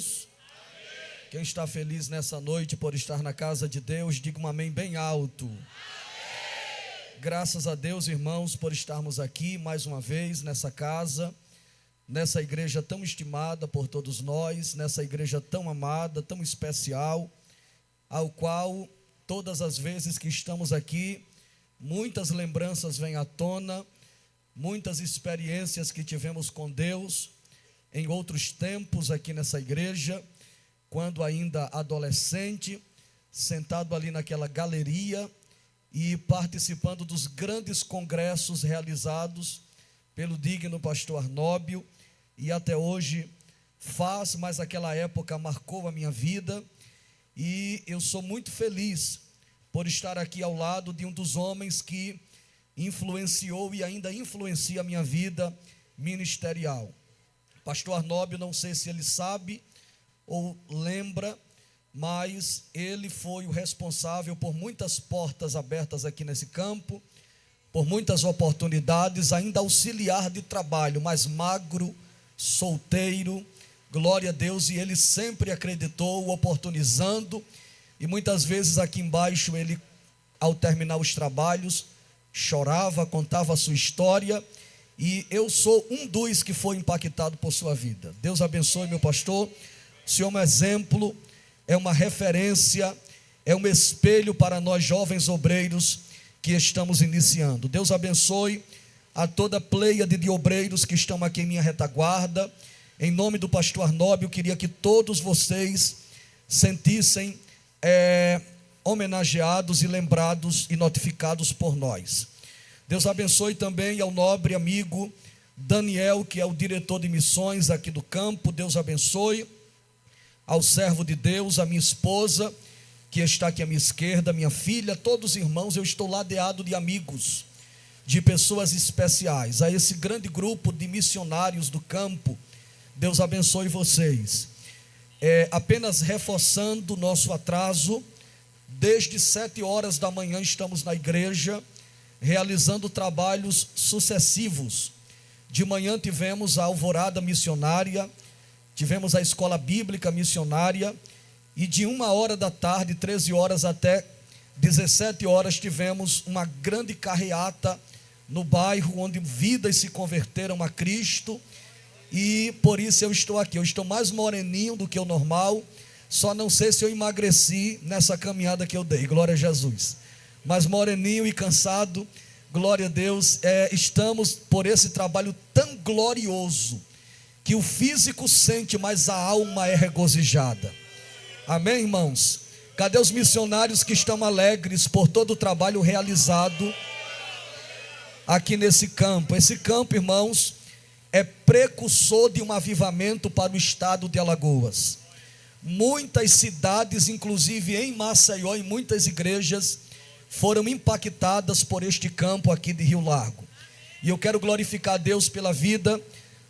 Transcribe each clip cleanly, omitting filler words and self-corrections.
Jesus. Amém. Quem está feliz nessa noite por estar na casa de Deus, diga um amém bem alto. Amém. Graças a Deus, irmãos, por estarmos aqui mais uma vez nessa casa, nessa igreja tão estimada por todos nós, nessa igreja tão amada, tão especial, ao qual todas as vezes que estamos aqui, muitas lembranças vêm à tona, muitas experiências que tivemos com Deus em outros tempos aqui nessa igreja, quando ainda adolescente, sentado ali naquela galeria e participando dos grandes congressos realizados pelo digno pastor Arnóbio, e até hoje faz, mas aquela época marcou a minha vida, e eu sou muito feliz por estar aqui ao lado de um dos homens que influenciou e ainda influencia a minha vida ministerial. Pastor Arnóbio, não sei se ele sabe ou lembra, mas ele foi o responsável por muitas portas abertas aqui nesse campo, por muitas oportunidades, ainda auxiliar de trabalho, mas magro, solteiro, glória a Deus, e ele sempre acreditou, oportunizando, e muitas vezes aqui embaixo ele, ao terminar os trabalhos, chorava, contava a sua história, e eu sou um dos que foi impactado por sua vida. Deus abençoe, meu pastor. O senhor é um exemplo, é uma referência, é um espelho para nós jovens obreiros que estamos iniciando. Deus abençoe a toda a pleiade de obreiros que estão aqui em minha retaguarda. Em nome do pastor Arnóbio, eu queria que todos vocês sentissem homenageados e lembrados e notificados por nós. Deus abençoe também ao nobre amigo Daniel, que é o diretor de missões aqui do campo. Deus abençoe ao servo de Deus, a minha esposa, que está aqui à minha esquerda, minha filha, todos os irmãos. Eu estou ladeado de amigos, de pessoas especiais, a esse grande grupo de missionários do campo. Deus abençoe vocês. Apenas reforçando o nosso atraso, desde 7 horas da manhã estamos na igreja, realizando trabalhos sucessivos. De manhã tivemos a alvorada missionária, tivemos a escola bíblica missionária, e de 1 da tarde, 13 horas até 17 horas, tivemos uma grande carreata no bairro, onde vidas se converteram a Cristo, e por isso eu estou aqui. Eu estou mais moreninho do que o normal, só não sei se eu emagreci nessa caminhada que eu dei, glória a Jesus, mas moreninho e cansado, glória a Deus. Estamos por esse trabalho tão glorioso, que o físico sente, mas a alma é regozijada. Amém, irmãos? Cadê os missionários que estão alegres por todo o trabalho realizado aqui nesse campo? Esse campo, irmãos, é precursor de um avivamento para o estado de Alagoas. Muitas cidades, inclusive em Maceió, e muitas igrejas foram impactadas por este campo aqui de Rio Largo. E eu quero glorificar a Deus pela vida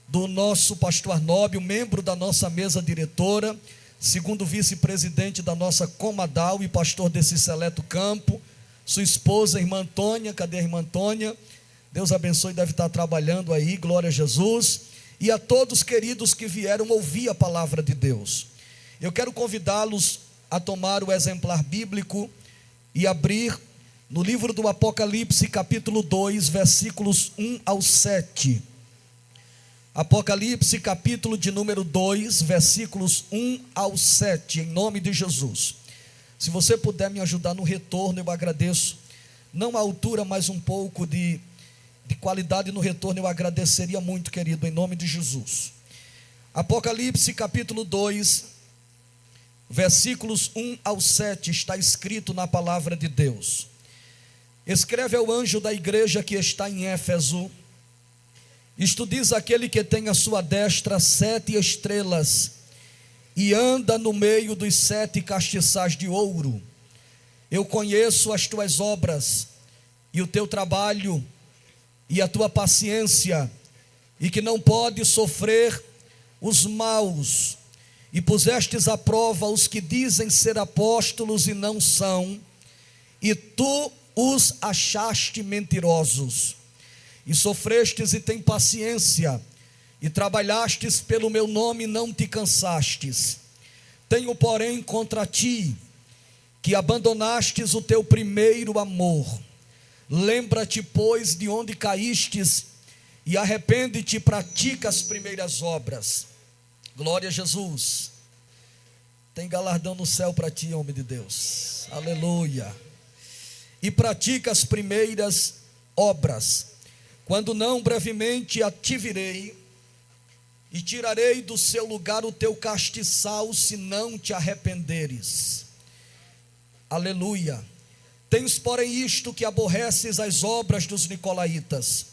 do nosso pastor Arnóbio, membro da nossa mesa diretora, segundo vice-presidente da nossa Comadal e pastor desse seleto campo, sua esposa, a irmã Antônia. Cadê a irmã Antônia? Deus abençoe, deve estar trabalhando aí, glória a Jesus. E a todos queridos que vieram ouvir a palavra de Deus. Eu quero convidá-los a tomar o exemplar bíblico e abrir no livro do Apocalipse, capítulo 2, versículos 1 ao 7. Apocalipse, capítulo de número 2, versículos 1 ao 7, em nome de Jesus. Se você puder me ajudar no retorno, eu agradeço. Não a altura, mas um pouco de qualidade no retorno, eu agradeceria muito, querido, em nome de Jesus. Apocalipse, capítulo 2, versículos 1 ao 7, está escrito na palavra de Deus. Escreve ao anjo da igreja que está em Éfeso: isto diz aquele que tem à sua destra 7 estrelas e anda no meio dos 7 castiçais de ouro. Eu conheço as tuas obras e o teu trabalho e a tua paciência, e que não podes sofrer os maus, e pusestes à prova os que dizem ser apóstolos e não são, e tu os achaste mentirosos, e sofrestes e tem paciência, e trabalhastes pelo meu nome e não te cansastes. Tenho, porém, contra ti, que abandonastes o teu primeiro amor. Lembra-te, pois, de onde caístes, e arrepende-te e pratica as primeiras obras. Glória a Jesus. Tem galardão no céu para ti, homem de Deus. Aleluia. E pratica as primeiras obras. Quando não, brevemente te virei e tirarei do seu lugar o teu castiçal, se não te arrependeres. Aleluia. Tens, porém, isto, que aborreces as obras dos nicolaítas,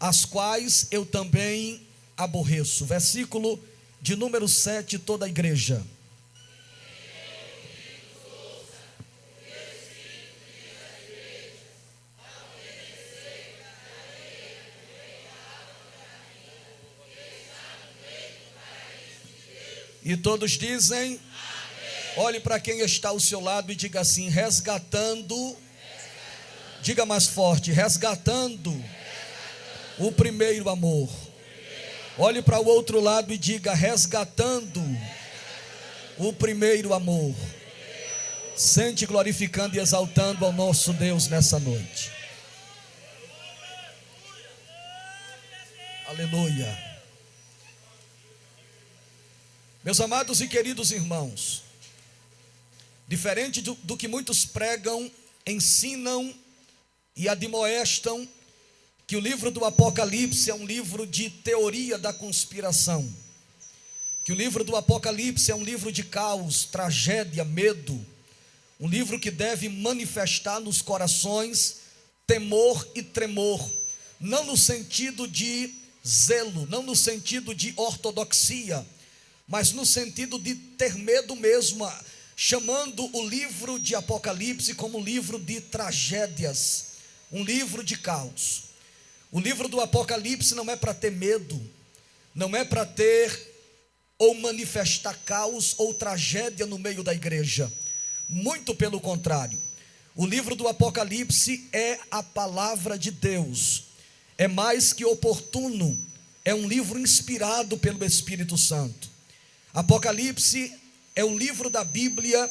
as quais eu também aborreço. Versículo de número 7, toda a igreja. E todos dizem, amém. Olhe para quem está ao seu lado e diga assim: resgatando. Diga mais forte: resgatando o primeiro amor. Olhe para o outro lado e diga: resgatando o primeiro amor. Sente glorificando e exaltando ao nosso Deus nessa noite. Aleluia. Meus amados e queridos irmãos, diferente do que muitos pregam, ensinam e admoestam, que o livro do Apocalipse é um livro de teoria da conspiração, que o livro do Apocalipse é um livro de caos, tragédia, medo, um livro que deve manifestar nos corações temor e tremor, não no sentido de zelo, não no sentido de ortodoxia, mas no sentido de ter medo mesmo, chamando o livro de Apocalipse como um livro de tragédias, um livro de caos. O livro do Apocalipse não é para ter medo, não é para ter ou manifestar caos ou tragédia no meio da igreja, muito pelo contrário. O livro do Apocalipse é a palavra de Deus, é mais que oportuno, é um livro inspirado pelo Espírito Santo. Apocalipse é o livro da Bíblia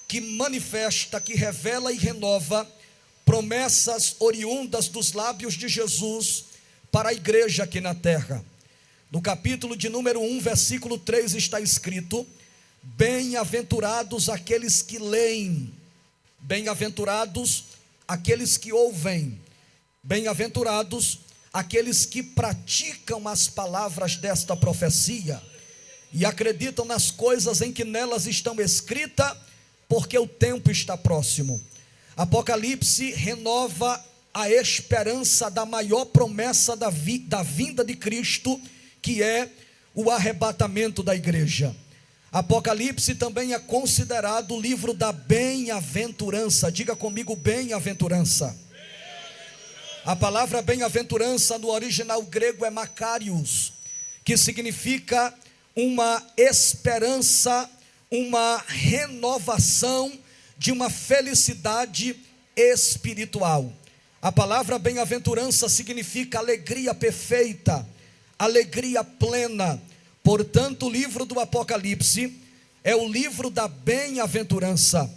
que manifesta, que revela e renova promessas oriundas dos lábios de Jesus para a igreja aqui na terra. No capítulo de número 1, versículo 3 está escrito: bem-aventurados aqueles que leem, bem-aventurados aqueles que ouvem, bem-aventurados aqueles que praticam as palavras desta profecia e acreditam nas coisas em que nelas estão escritas, porque o tempo está próximo. Apocalipse renova a esperança da maior promessa da vinda de Cristo, que é o arrebatamento da igreja. Apocalipse também é considerado o livro da bem-aventurança. Diga comigo: bem-aventurança. A palavra bem-aventurança no original grego é makarios, que significa uma esperança, uma renovação de uma felicidade espiritual. A palavra bem-aventurança significa alegria perfeita, alegria plena. Portanto, o livro do Apocalipse é o livro da bem-aventurança.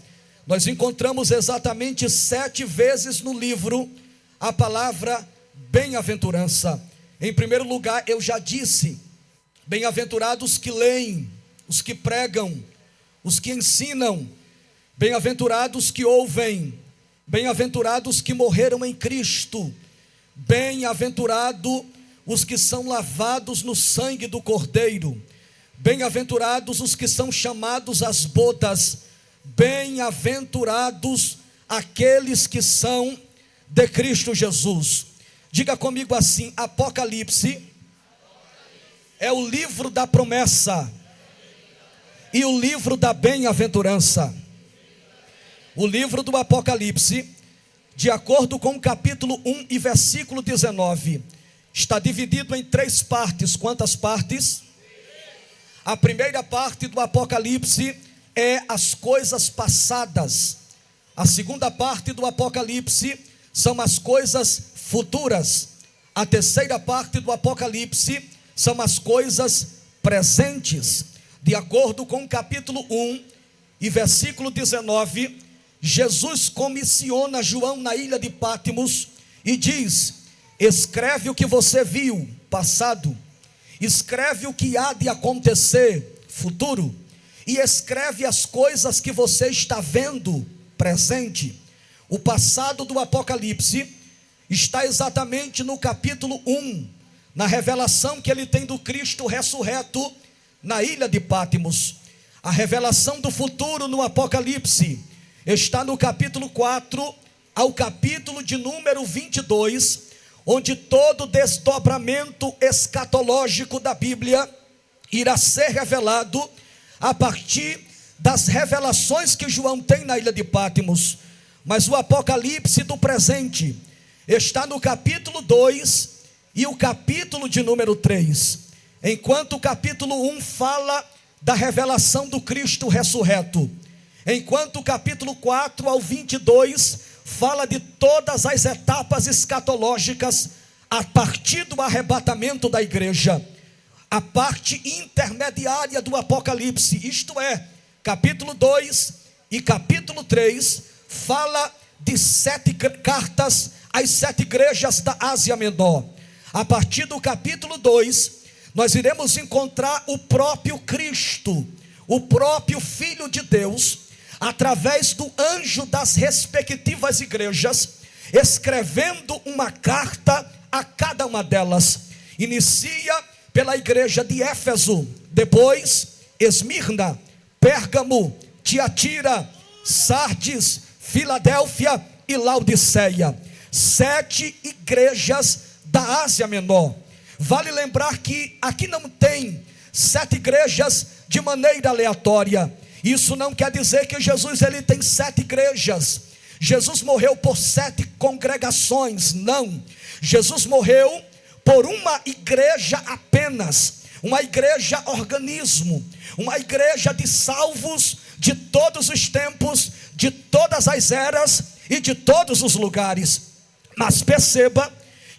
Nós encontramos exatamente 7 vezes no livro a palavra bem-aventurança. Em primeiro lugar, eu já disse: bem-aventurados que leem, os que pregam, os que ensinam, bem-aventurados que ouvem, bem-aventurados que morreram em Cristo, bem-aventurado os que são lavados no sangue do Cordeiro, bem-aventurados os que são chamados às bodas, bem-aventurados aqueles que são de Cristo Jesus. Diga comigo assim: Apocalipse é o livro da promessa e o livro da bem-aventurança. O livro do Apocalipse, de acordo com o capítulo 1 e versículo 19, está dividido em 3 partes. Quantas partes? A primeira parte do Apocalipse é as coisas passadas. A segunda parte do Apocalipse são as coisas futuras. A terceira parte do Apocalipse são as coisas presentes. De acordo com o capítulo 1 e versículo 19, Jesus comissiona João na ilha de Patmos e diz: escreve o que você viu, passado, escreve o que há de acontecer, futuro, e escreve as coisas que você está vendo, presente. O passado do Apocalipse está exatamente no capítulo 1, na revelação que ele tem do Cristo ressurreto na ilha de Patmos. A revelação do futuro no Apocalipse está no capítulo 4 ao capítulo de número 22, onde todo desdobramento escatológico da Bíblia irá ser revelado a partir das revelações que João tem na ilha de Patmos. Mas o Apocalipse do presente está no capítulo 2 e o capítulo de número 3. Enquanto o capítulo 1 fala da revelação do Cristo ressurreto, enquanto o capítulo 4 ao 22 fala de todas as etapas escatológicas a partir do arrebatamento da igreja. A parte intermediária do Apocalipse, isto é, capítulo 2 e capítulo 3, fala de 7 cartas às 7 igrejas da Ásia Menor. A partir do capítulo 2, nós iremos encontrar o próprio Cristo, o próprio Filho de Deus, através do anjo das respectivas igrejas, escrevendo uma carta a cada uma delas. Inicia pela igreja de Éfeso, depois Esmirna, Pérgamo, Tiatira, Sardes, Filadélfia e Laodiceia. 7 igrejas da Ásia Menor. Vale lembrar que aqui não tem 7 igrejas de maneira aleatória. Isso não quer dizer que Jesus ele tem 7 igrejas. Jesus morreu por 7 congregações, não. Jesus morreu por uma igreja apenas, uma igreja organismo, uma igreja de salvos de todos os tempos, de todas as eras e de todos os lugares. Mas perceba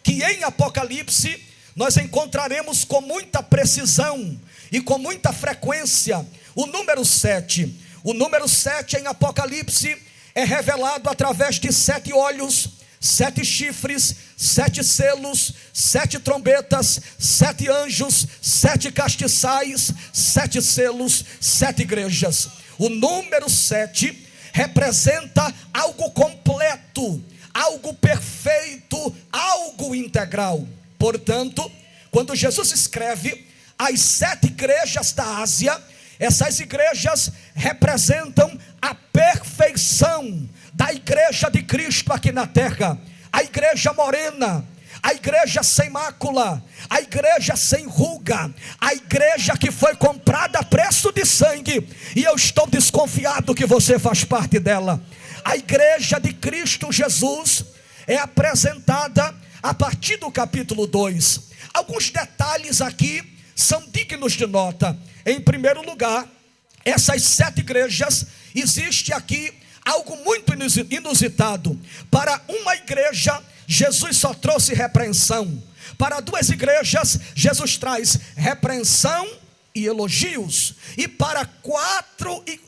que em Apocalipse nós encontraremos com muita precisão e com muita frequência o número 7. O número 7 em Apocalipse é revelado através de 7 olhos, 7 chifres, 7 selos, 7 trombetas, 7 anjos, 7 castiçais, 7 selos, 7 igrejas. O número 7 representa algo completo, algo perfeito, algo integral. Portanto, quando Jesus escreve as 7 igrejas da Ásia, essas igrejas representam a perfeição da igreja de Cristo aqui na terra. A igreja morena, a igreja sem mácula, a igreja sem ruga, a igreja que foi comprada a preço de sangue, e eu estou desconfiado que você faz parte dela. A igreja de Cristo Jesus é apresentada a partir do capítulo 2. Alguns detalhes aqui são dignos de nota. Em primeiro lugar, essas 7 igrejas, existe aqui algo muito inusitado. Para uma igreja, Jesus só trouxe repreensão. Para 2 igrejas, Jesus traz repreensão e elogios. E para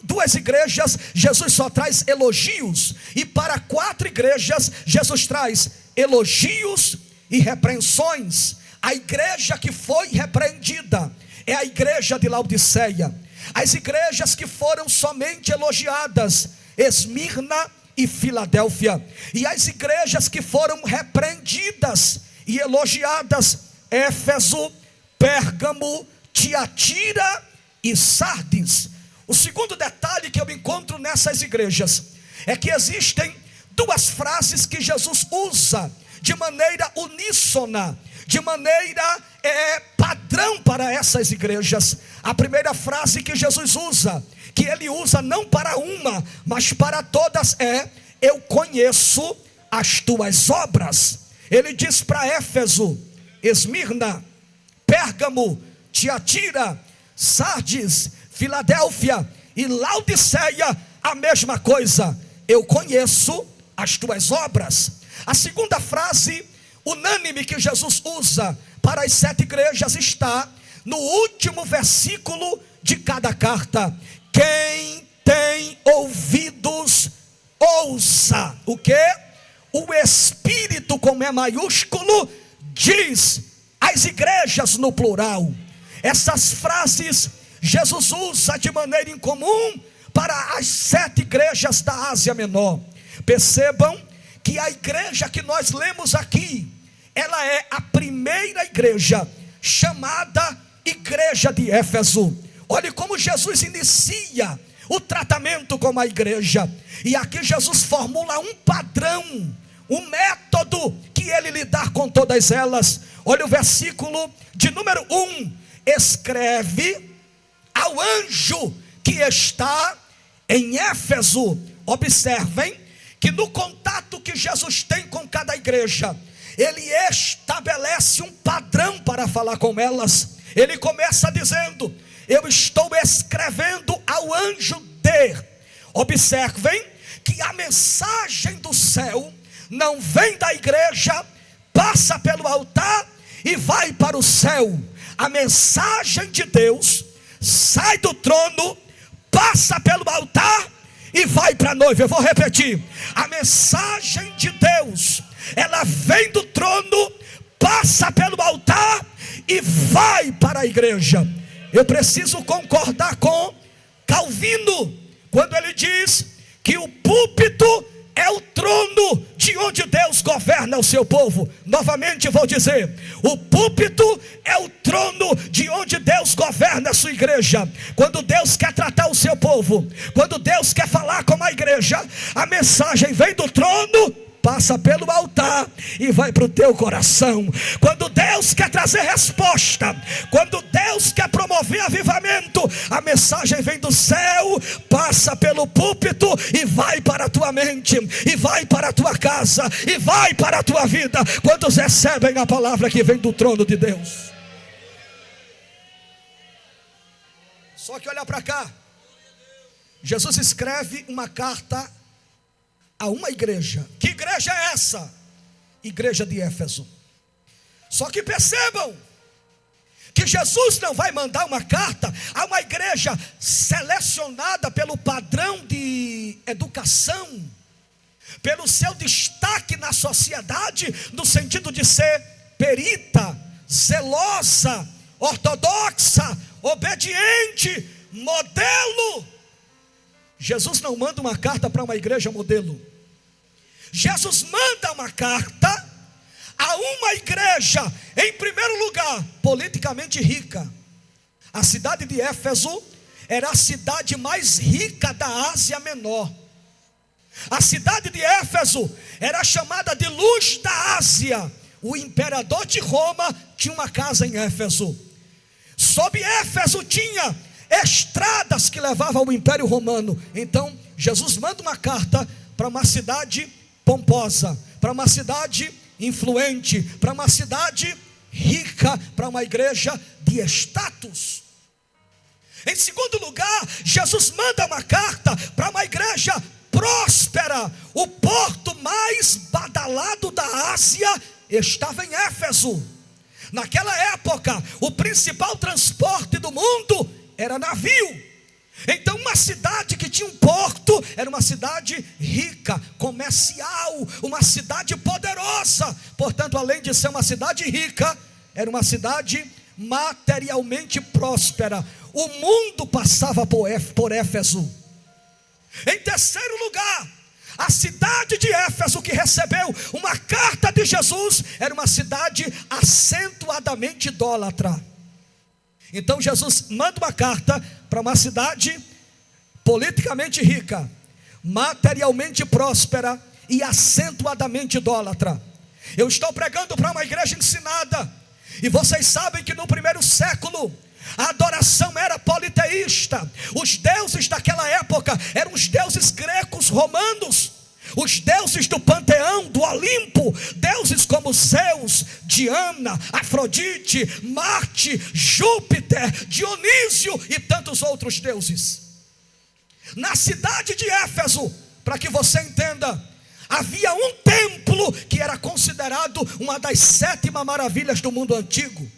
2 igrejas, Jesus só traz elogios. E para 4 igrejas, Jesus traz elogios e repreensões. A igreja que foi repreendida é a igreja de Laodiceia. As igrejas que foram somente elogiadas, Esmirna e Filadélfia. E as igrejas que foram repreendidas e elogiadas, Éfeso, Pérgamo, Tiatira e Sardes. O segundo detalhe que eu encontro nessas igrejas é que existem 2 frases que Jesus usa de maneira uníssona, de maneira padrão para essas igrejas. A primeira frase que Jesus usa, que ele usa não para uma, mas para todas, é: eu conheço as tuas obras. Ele diz para Éfeso, Esmirna, Pérgamo, Tiatira, Sardes, Filadélfia e Laodiceia a mesma coisa: eu conheço as tuas obras. A segunda frase unânime que Jesus usa para as 7 igrejas está no último versículo de cada carta. Quem tem ouvidos, ouça. O que? O Espírito, como é maiúsculo, diz às igrejas no plural. Essas frases Jesus usa de maneira incomum para as 7 igrejas da Ásia Menor. Percebam que a igreja que nós lemos aqui, ela é a primeira igreja chamada Igreja de Éfeso. Olhe como Jesus inicia o tratamento com a igreja. E aqui Jesus formula um padrão, um método que ele lidar com todas elas. Olha o versículo de número 1. Escreve ao anjo que está em Éfeso. Observem que no contato que Jesus tem com cada igreja, ele estabelece um padrão para falar com elas. Ele começa dizendo: eu estou escrevendo ao anjo de. Observem que a mensagem do céu não vem da igreja, passa pelo altar e vai para o céu. A mensagem de Deus sai do trono, passa pelo altar e vai para a noiva. Eu vou repetir: a mensagem de Deus, ela vem do trono, passa pelo altar e vai para a igreja. Eu preciso concordar com Calvino, quando ele diz que o púlpito é o trono de onde Deus governa o seu povo. Novamente vou dizer: o púlpito é o trono de onde Deus governa a sua igreja. Quando Deus quer tratar o seu povo, quando Deus quer falar com a igreja, a mensagem vem do trono, passa pelo altar e vai para o teu coração. Quando Deus quer trazer resposta, quando Deus quer promover avivamento, a mensagem vem do céu, passa pelo púlpito e vai para a tua mente, e vai para a tua casa, e vai para a tua vida. Quantos recebem a palavra que vem do trono de Deus? Só que olha para cá, Jesus escreve uma carta a uma igreja. Que igreja é essa? Igreja de Éfeso. Só que percebam que Jesus não vai mandar uma carta a uma igreja selecionada pelo padrão de educação, pelo seu destaque na sociedade, no sentido de ser perita, zelosa, ortodoxa, obediente, modelo. Jesus não manda uma carta para uma igreja modelo. Jesus manda uma carta a uma igreja, em primeiro lugar, politicamente rica. A cidade de Éfeso era a cidade mais rica da Ásia Menor. A cidade de Éfeso era chamada de luz da Ásia. O imperador de Roma tinha uma casa em Éfeso. Sob Éfeso tinha estradas que levavam ao Império Romano. Então Jesus manda uma carta para uma cidade pomposa, para uma cidade influente, para uma cidade rica, para uma igreja de status. Em segundo lugar, Jesus manda uma carta para uma igreja próspera. O porto mais badalado da Ásia estava em Éfeso. Naquela época, o principal transporte do mundo era navio. Então uma cidade que tinha um porto era uma cidade rica, comercial, uma cidade poderosa. Portanto, além de ser uma cidade rica, era uma cidade materialmente próspera. O mundo passava por Éfeso. Em terceiro lugar, a cidade de Éfeso, que recebeu uma carta de Jesus, era uma cidade acentuadamente idólatra. Então Jesus manda uma carta para uma cidade politicamente rica, materialmente próspera e acentuadamente idólatra. Eu estou pregando para uma igreja ensinada, e vocês sabem que no primeiro século a adoração era politeísta. Os deuses daquela época eram os deuses gregos romanos, os deuses do panteão, do Olimpo, deuses como Zeus, Diana, Afrodite, Marte, Júpiter, Dionísio e tantos outros deuses. Na cidade de Éfeso, para que você entenda, Havia um templo que era considerado uma das 7 maravilhas do mundo antigo.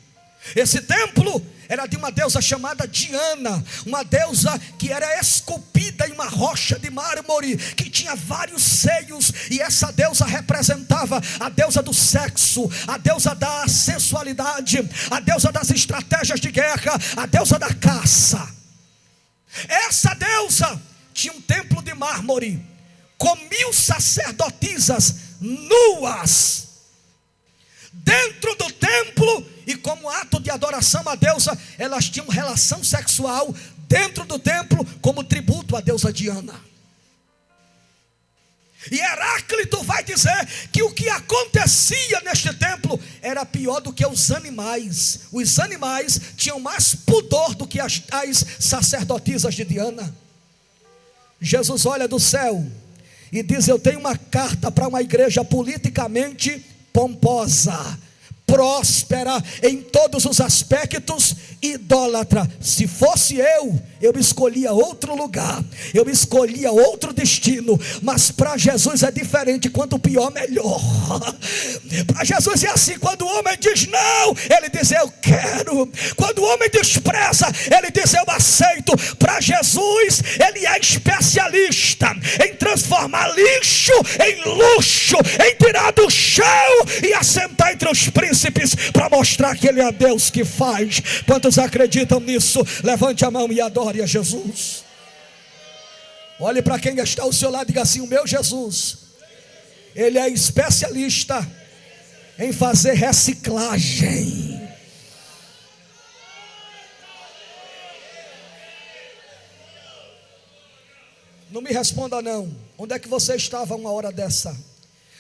Esse templo era de uma deusa chamada Diana, uma deusa que era esculpida em uma rocha de mármore, que tinha vários seios, e essa deusa representava a deusa do sexo, a deusa da sensualidade, a deusa das estratégias de guerra, a deusa da caça. Essa deusa tinha um templo de mármore, com 1000 sacerdotisas nuas dentro do templo, e como ato de adoração à deusa, elas tinham relação sexual dentro do templo, como tributo à deusa Diana. E Heráclito vai dizer que o que acontecia neste templo era pior do que os animais. Os animais tinham mais pudor do que as sacerdotisas de Diana. Jesus olha do céu e diz: eu tenho uma carta para uma igreja politicamente pomposa, próspera em todos os aspectos, idólatra. Se fosse eu escolhia outro lugar, eu escolhia outro destino. Mas para Jesus é diferente. Quanto pior, melhor. Para Jesus é assim: quando o homem diz não, ele diz eu quero. Quando o homem despreza, ele diz eu aceito. Para Jesus, ele é especialista em transformar lixo em luxo, em tirar do chão e assentar entre os príncipes, para mostrar que ele é Deus que faz. Quantos acreditam nisso? Levante a mão e adore a Jesus. Olhe para quem está ao seu lado e diga assim: o meu Jesus, ele é especialista em fazer reciclagem. Não me responda não. Onde é que você estava uma hora dessa?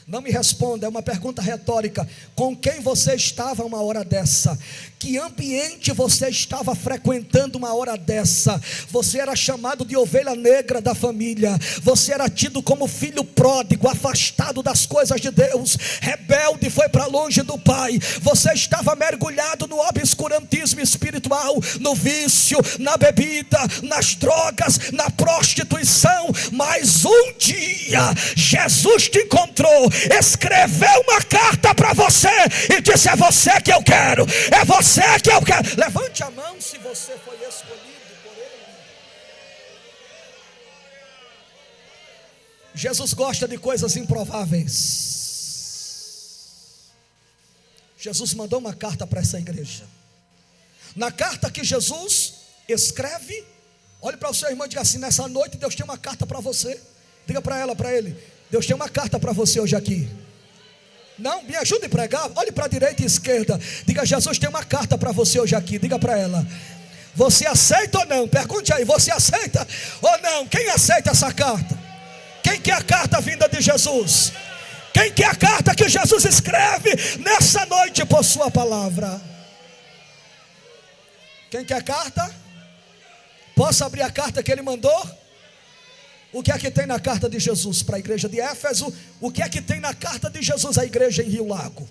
Não me responda, é uma pergunta retórica. Com quem você estava uma hora dessa? Que ambiente você estava frequentando uma hora dessa? Você era chamado de ovelha negra da família. Você era tido como filho pródigo, afastado das coisas de Deus, rebelde, foi para longe do pai. Você estava mergulhado no obscurantismo espiritual, no vício, na bebida, nas drogas, na prostituição. Mas um dia Jesus te encontrou, escreveu uma carta para você e disse: é você que eu quero, é você que eu quero. Levante a mão se você foi escolhido por ele. Jesus gosta de coisas improváveis. Jesus mandou uma carta para essa igreja. Na carta que Jesus escreve, olhe para o seu irmão e diga assim: nessa noite Deus tem uma carta para você. Diga para ela, para ele: Deus tem uma carta para você hoje aqui. Não, me ajude a pregar. Olhe para a direita e esquerda. Diga: Jesus tem uma carta para você hoje aqui. Diga para ela: você aceita ou não? Pergunte aí: você aceita ou não? Quem aceita essa carta? Quem quer a carta vinda de Jesus? Quem quer a carta que Jesus escreve nessa noite por sua palavra? Quem quer a carta? Posso abrir a carta que ele mandou? O que é que tem na carta de Jesus para a igreja de Éfeso? O que é que tem na carta de Jesus à igreja em Rio Lago?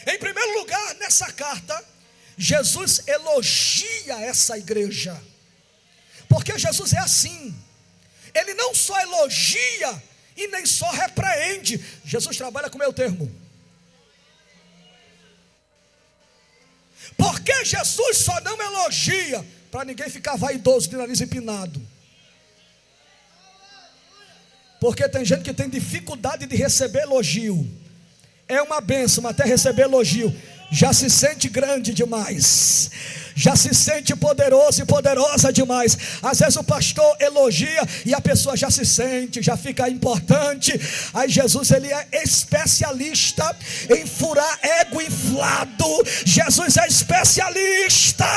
Em primeiro lugar, nessa carta, Jesus elogia essa igreja. Porque Jesus é assim. Ele não só elogia e nem só repreende. Jesus trabalha com o meu termo. Porque Jesus só não elogia para ninguém ficar vaidoso de nariz empinado. Porque tem gente que tem dificuldade de receber elogio. É uma bênção até receber elogio. Já se sente grande demais, já se sente poderoso e poderosa demais. Às vezes o pastor elogia e a pessoa já se sente, já fica importante. Aí Jesus, ele é especialista em furar ego inflado. Jesus é especialista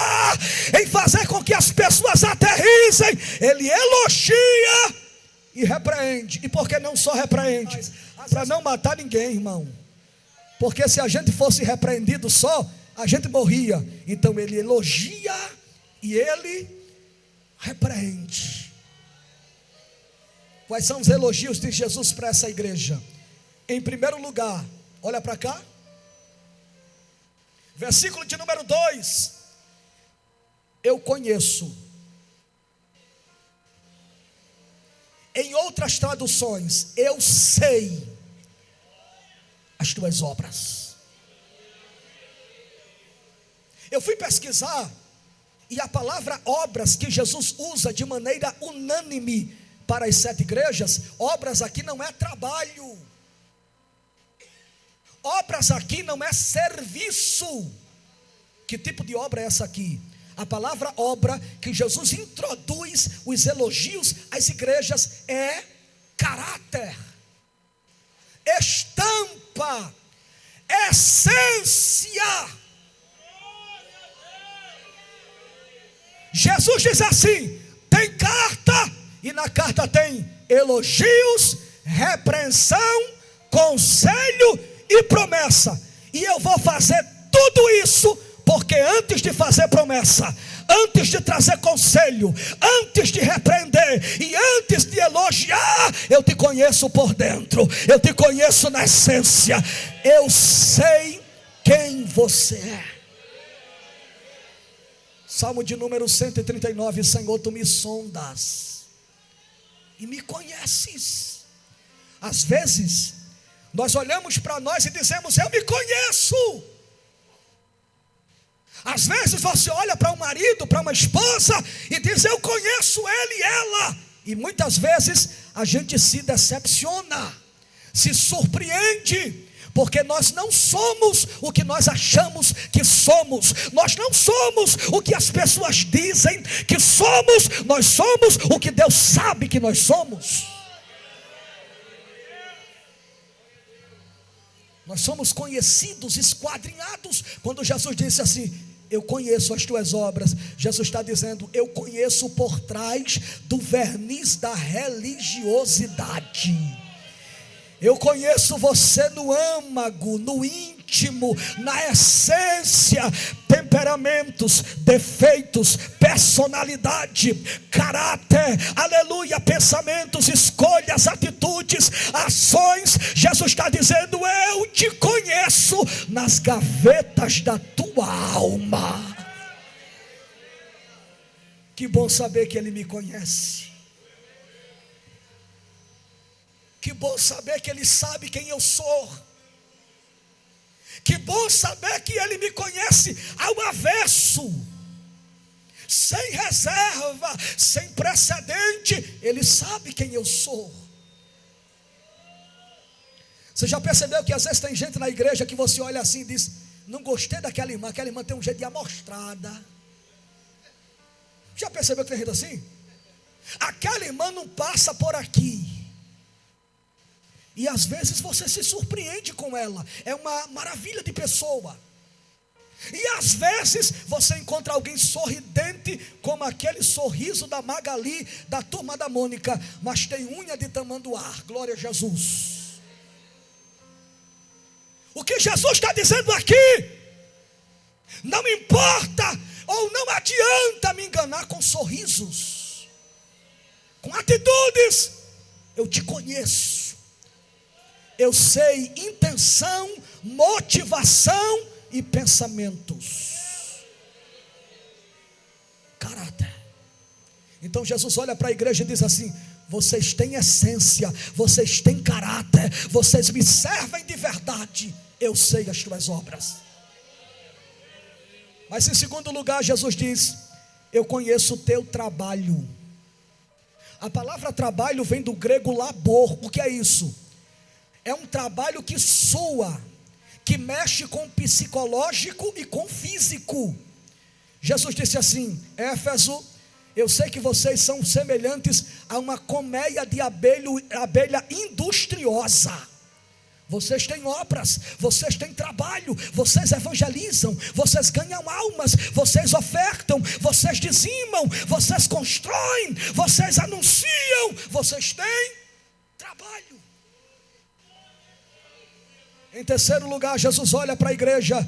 em fazer com que as pessoas aterrissem. Ele elogia e repreende. E por que não só repreende? Para não matar ninguém, irmão. Porque se a gente fosse repreendido só, a gente morria. Então ele elogia e ele repreende. Quais são os elogios de Jesus para essa igreja? Em primeiro lugar, olha para cá, versículo de número 2: eu conheço Em outras traduções, eu sei as tuas obras. Eu fui pesquisar, e a palavra obras que Jesus usa de maneira unânime para as 7 igrejas, obras aqui não é trabalho, obras aqui não é serviço. Que tipo de obra é essa aqui? A palavra obra que Jesus introduz os elogios às igrejas é caráter, estampa, essência. Jesus diz assim: tem carta, e na carta tem elogios, repreensão, conselho e promessa. E eu vou fazer tudo isso, porque antes de fazer promessa, antes de trazer conselho, antes de repreender e antes de elogiar, eu te conheço por dentro, eu te conheço na essência, eu sei quem você é. Salmo de número 139, Senhor, tu me sondas e me conheces. Às vezes, nós olhamos para nós e dizemos, eu me conheço. Às vezes você olha para um marido, para uma esposa e diz, eu conheço ele e ela. E muitas vezes a gente se decepciona, se surpreende, porque nós não somos o que nós achamos que somos. Nós não somos o que as pessoas dizem que somos. Nós somos o que Deus sabe que nós somos. Nós somos conhecidos, esquadrinhados. Quando Jesus disse assim, eu conheço as tuas obras, Jesus está dizendo, eu conheço por trás do verniz da religiosidade. Eu conheço você no âmago, no íntimo, na essência, temperamentos, defeitos, personalidade, caráter, aleluia, pensamentos, escolhas, atitudes, ações. Jesus está dizendo, eu te conheço nas gavetas da tua alma. Que bom saber que Ele me conhece. Que bom saber que Ele sabe quem eu sou. Que bom saber que Ele me conhece ao avesso, sem reserva, sem precedente. Ele sabe quem eu sou. Você já percebeu que às vezes tem gente na igreja que você olha assim e diz, não gostei daquela irmã, aquela irmã tem um jeito de amostrada. Já percebeu que tem gente assim? Aquela irmã não passa por aqui. E às vezes você se surpreende com ela. É uma maravilha de pessoa. E às vezes você encontra alguém sorridente, como aquele sorriso da Magali, da turma da Mônica, mas tem unha de tamanduá. Glória a Jesus. O que Jesus está dizendo aqui, não importa, ou não adianta me enganar com sorrisos, com atitudes. Eu te conheço. Eu sei intenção, motivação e pensamentos. Caráter. Então Jesus olha para a igreja e diz assim, vocês têm essência, vocês têm caráter, vocês me servem de verdade. Eu sei as tuas obras. Mas em segundo lugar, Jesus diz, eu conheço o teu trabalho. A palavra trabalho vem do grego labor. O que é isso? É um trabalho que sua, que mexe com o psicológico e com o físico. Jesus disse assim, Éfeso, eu sei que vocês são semelhantes a uma colmeia de abelha industriosa. Vocês têm obras, vocês têm trabalho, vocês evangelizam, vocês ganham almas, vocês ofertam, vocês dizimam, vocês constroem, vocês anunciam, vocês têm trabalho. Em terceiro lugar, Jesus olha para a igreja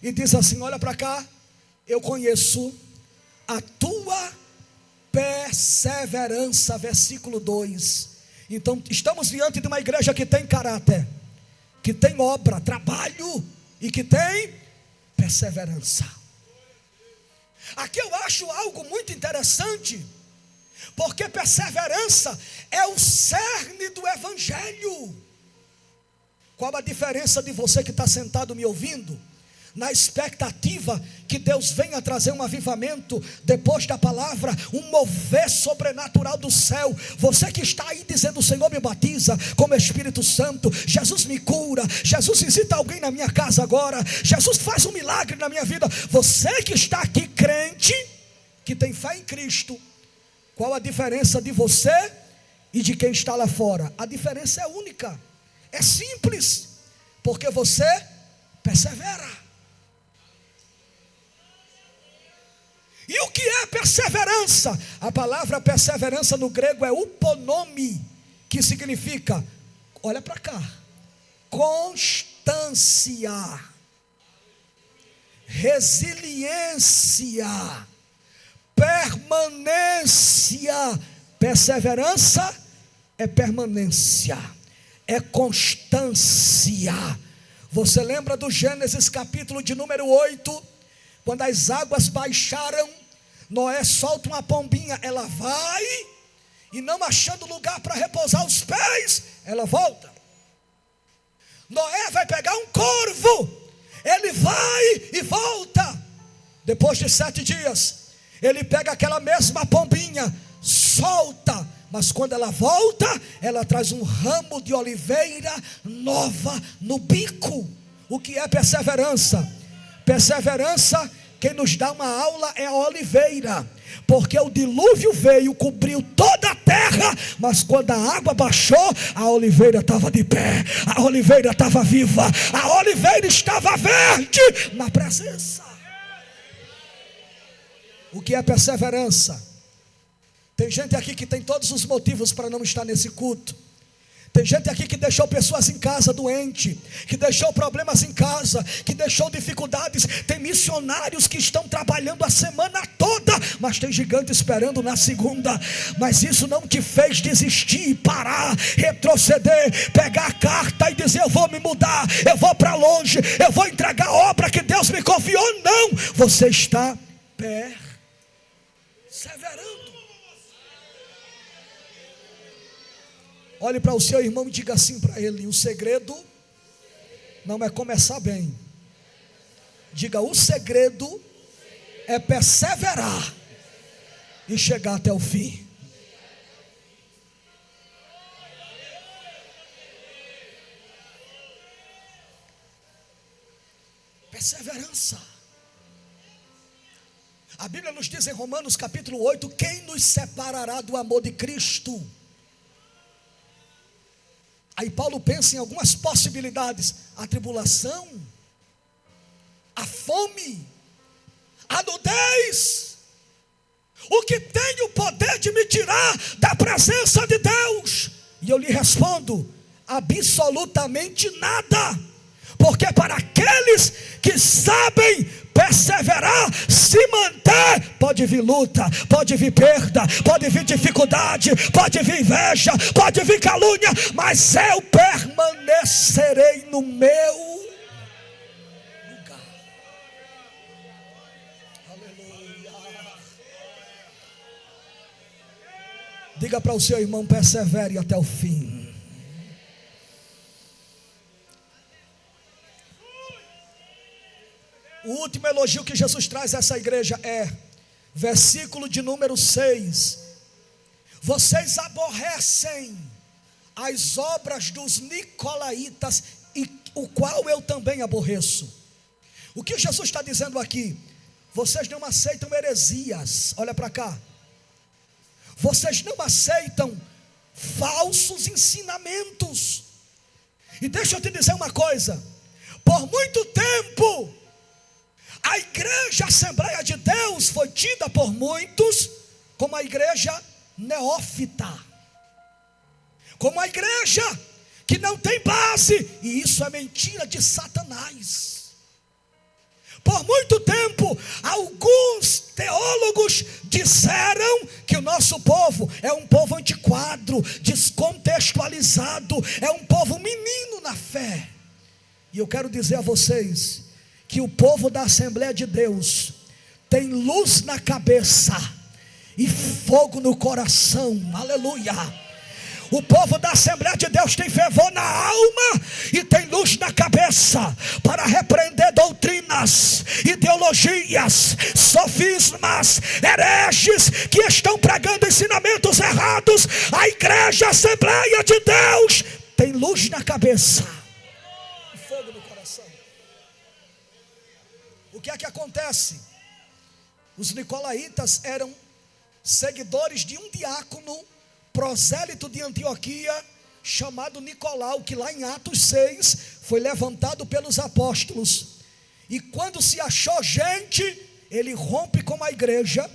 e diz assim, olha para cá, eu conheço a tua perseverança, versículo 2. Então estamos diante de uma igreja que tem caráter, que tem obra, trabalho e que tem perseverança. Aqui eu acho algo muito interessante. Porque perseverança é o cerne do evangelho. Qual a diferença de você que está sentado me ouvindo, na expectativa que Deus venha trazer um avivamento depois da palavra, um mover sobrenatural do céu? Você que está aí dizendo: Senhor, me batiza como Espírito Santo, Jesus me cura, Jesus visita alguém na minha casa agora, Jesus faz um milagre na minha vida. Você que está aqui crente, que tem fé em Cristo, qual a diferença de você e de quem está lá fora? A diferença é única, é simples, porque você persevera. E o que é perseverança? A palavra perseverança no grego é uponome, que significa, olha para cá, constância, resiliência, permanência. Perseverança é permanência, é constância. Você lembra do Gênesis capítulo de número 8? Quando as águas baixaram, Noé solta uma pombinha, ela vai, e não achando lugar para repousar os pés, ela volta. Noé vai pegar um corvo, ele vai e volta. Depois de 7 dias, ele pega aquela mesma pombinha, solta, mas quando ela volta, ela traz um ramo de oliveira nova no bico. O que é perseverança? Perseverança, quem nos dá uma aula é a oliveira, porque o dilúvio veio, cobriu toda a terra, mas quando a água baixou, a oliveira estava de pé, a oliveira estava viva, a oliveira estava verde na presença. O que é perseverança? Tem gente aqui que tem todos os motivos para não estar nesse culto. Tem gente aqui que deixou pessoas em casa doente, que deixou problemas em casa, que deixou dificuldades. Tem missionários que estão trabalhando a semana toda, mas tem gigante esperando na segunda. Mas isso não te fez desistir, parar, retroceder, pegar a carta e dizer: eu vou me mudar, eu vou para longe, eu vou entregar a obra que Deus me confiou. Não, você está perseverando. Olhe para o seu irmão e diga assim para ele: o segredo não é começar bem. Diga: o segredo é perseverar e chegar até o fim. Perseverança. A Bíblia nos diz em Romanos capítulo 8: quem nos separará do amor de Cristo? Aí Paulo pensa em algumas possibilidades: a tribulação, a fome, a nudez. O que tem o poder de me tirar da presença de Deus? E eu lhe respondo: absolutamente nada. Porque para aqueles que sabem perseverar, se manter, pode vir luta, pode vir perda, pode vir dificuldade, pode vir inveja, pode vir calúnia, mas eu permanecerei no meu lugar. Aleluia. Diga para o seu irmão: persevere até o fim. O último elogio que Jesus traz a essa igreja é versículo de número 6: vocês aborrecem as obras dos nicolaítas, e o qual eu também aborreço. O que Jesus está dizendo aqui? Vocês não aceitam heresias. Olha para cá. Vocês não aceitam falsos ensinamentos. E deixa eu te dizer uma coisa: por muito tempo a igreja Assembleia de Deus foi tida por muitos como a igreja neófita, como a igreja que não tem base, e isso é mentira de Satanás. Por muito tempo, alguns teólogos disseram que o nosso povo é um povo antiquado, descontextualizado, é um povo menino na fé. E eu quero dizer a vocês que o povo da Assembleia de Deus tem luz na cabeça e fogo no coração. Aleluia. O povo da Assembleia de Deus tem fervor na alma e tem luz na cabeça para repreender doutrinas, ideologias, sofismas, hereges que estão pregando ensinamentos errados. A igreja, a Assembleia de Deus tem luz na cabeça e fogo no coração. O que é que acontece? Os nicolaítas eram seguidores de um diácono prosélito de Antioquia, chamado Nicolau, que lá em Atos 6 foi levantado pelos apóstolos. E quando se achou gente, ele rompe com a igreja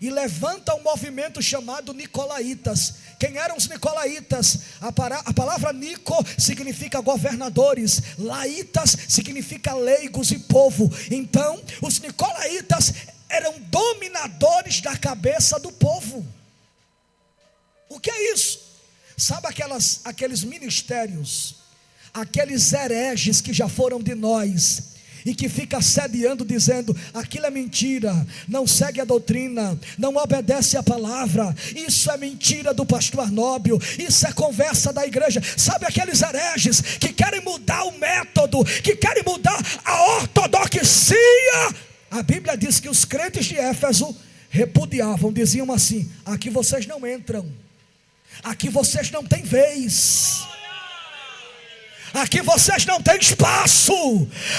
e levanta um movimento chamado Nicolaitas. Quem eram os Nicolaitas? A palavra Nico significa governadores, laitas significa leigos e povo. Então os Nicolaitas eram dominadores da cabeça do povo. O que é isso? Sabe aqueles ministérios, aqueles hereges que já foram de nós e que fica assediando dizendo: aquilo é mentira, não segue a doutrina, não obedece a palavra, isso é mentira do pastor Arnóbio, isso é conversa da igreja. Sabe aqueles hereges que querem mudar o método, que querem mudar a ortodoxia? A Bíblia diz que os crentes de Éfeso repudiavam, diziam assim: aqui vocês não entram, aqui vocês não têm vez, aqui vocês não têm espaço,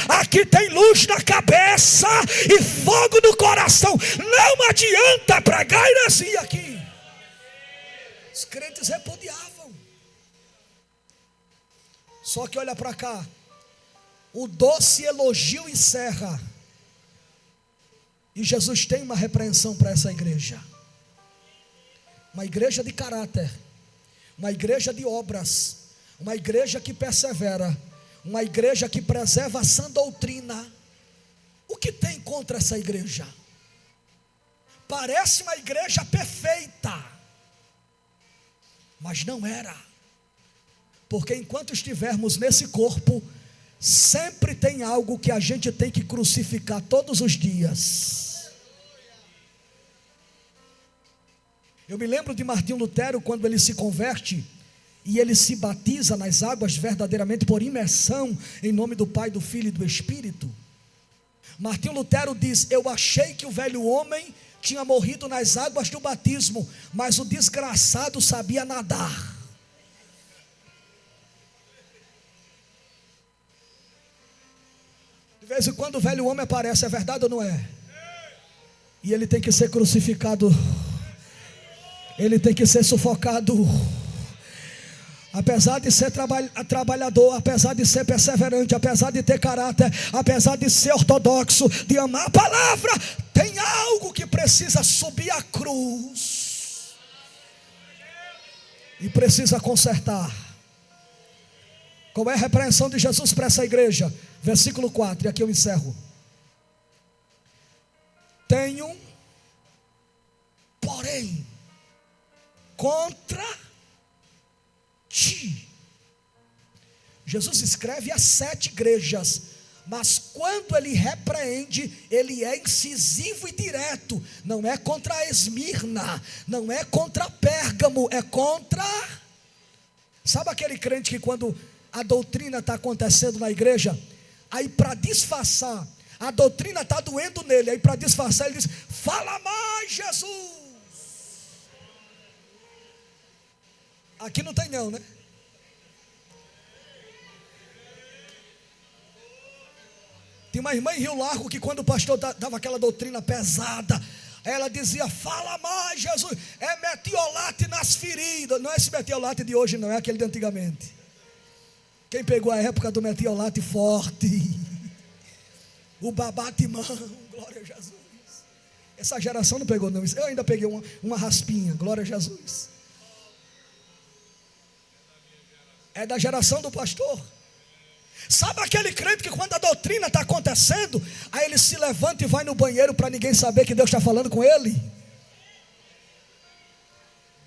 aqui tem luz na cabeça e fogo no coração, não adianta pregar heresia aqui. Os crentes repudiavam. Só que olha para cá, o doce elogio encerra, e Jesus tem uma repreensão para essa igreja. Uma igreja de caráter, uma igreja de obras, uma igreja que persevera, uma igreja que preserva a sã doutrina. O que tem contra essa igreja? Parece uma igreja perfeita, mas não era. Porque enquanto estivermos nesse corpo, sempre tem algo que a gente tem que crucificar todos os dias. Eu me lembro de Martinho Lutero, quando ele se converte e ele se batiza nas águas verdadeiramente por imersão, em nome do Pai, do Filho e do Espírito. Martinho Lutero diz: eu achei que o velho homem tinha morrido nas águas do batismo, mas o desgraçado sabia nadar. De vez em quando o velho homem aparece, é verdade ou não é? E ele tem que ser crucificado, ele tem que ser sufocado. Apesar de ser trabalhador, apesar de ser perseverante, apesar de ter caráter, apesar de ser ortodoxo, de amar a palavra, tem algo que precisa subir a cruz e precisa consertar. Qual é a repreensão de Jesus para essa igreja? Versículo 4, e aqui eu encerro. Tenho, porém, contra ti. Jesus escreve a 7 igrejas, mas quando ele repreende, ele é incisivo e direto. Não é contra Esmirna, não é contra Pérgamo, é contra... Sabe aquele crente que quando a doutrina está acontecendo na igreja, aí para disfarçar, a doutrina está doendo nele, aí para disfarçar ele diz: fala mais, Jesus. Aqui não tem não, né? Tem uma irmã em Rio Largo que quando o pastor dava aquela doutrina pesada, ela dizia: fala mais, Jesus. É metiolate nas feridas. Não é esse metiolate de hoje não, é aquele de antigamente. Quem pegou a época do metiolate forte, o babate-mão, glória a Jesus. Essa geração não pegou não, eu ainda peguei uma raspinha, glória a Jesus. É da geração do pastor. Sabe aquele crente que quando a doutrina está acontecendo, aí ele se levanta e vai no banheiro para ninguém saber que Deus está falando com ele?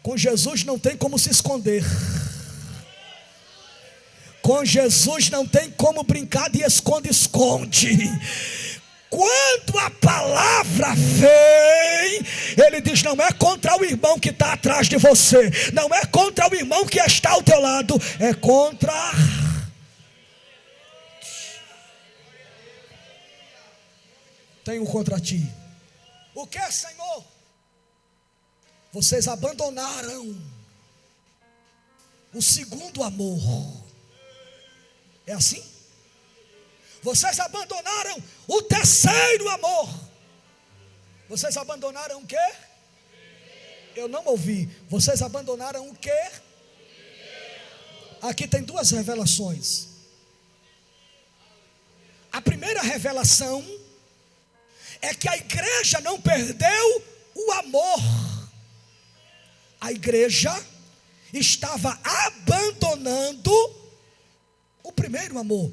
Com Jesus não tem como se esconder. Com Jesus não tem como brincar de esconde-esconde. quando a palavra vem, ele diz: não é contra o irmão que está atrás de você, não é contra o irmão que está ao teu lado, é contra. Tenho contra ti. O que, Senhor? Vocês abandonaram o segundo amor. É assim? Vocês abandonaram o terceiro amor. Vocês abandonaram o quê? Eu não ouvi. Vocês abandonaram o quê? Aqui tem duas revelações. A primeira revelação é que a igreja não perdeu o amor. A igreja estava abandonando o primeiro amor.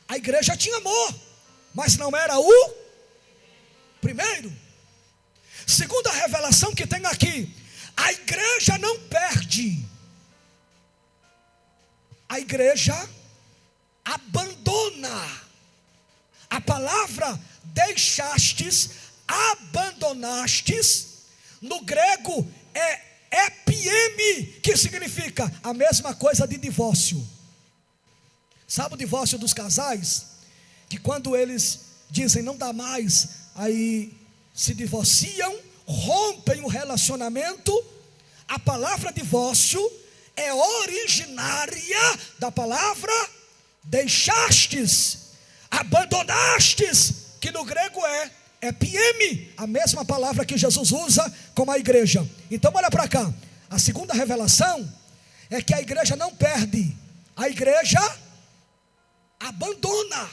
A igreja tinha amor, mas não era o primeiro. Segunda revelação que tem aqui: a igreja não perde. A igreja abandona. A palavra deixastes, abandonastes, no grego é epieme, que significa a mesma coisa de divórcio. Sabe o divórcio dos casais? Que quando eles dizem não dá mais, aí se divorciam, rompem o relacionamento. A palavra divórcio é originária da palavra deixastes, abandonastes, que no grego é epieme, a mesma palavra que Jesus usa com a igreja. Então olha para cá, a segunda revelação é que a igreja não perde, a igreja abandona.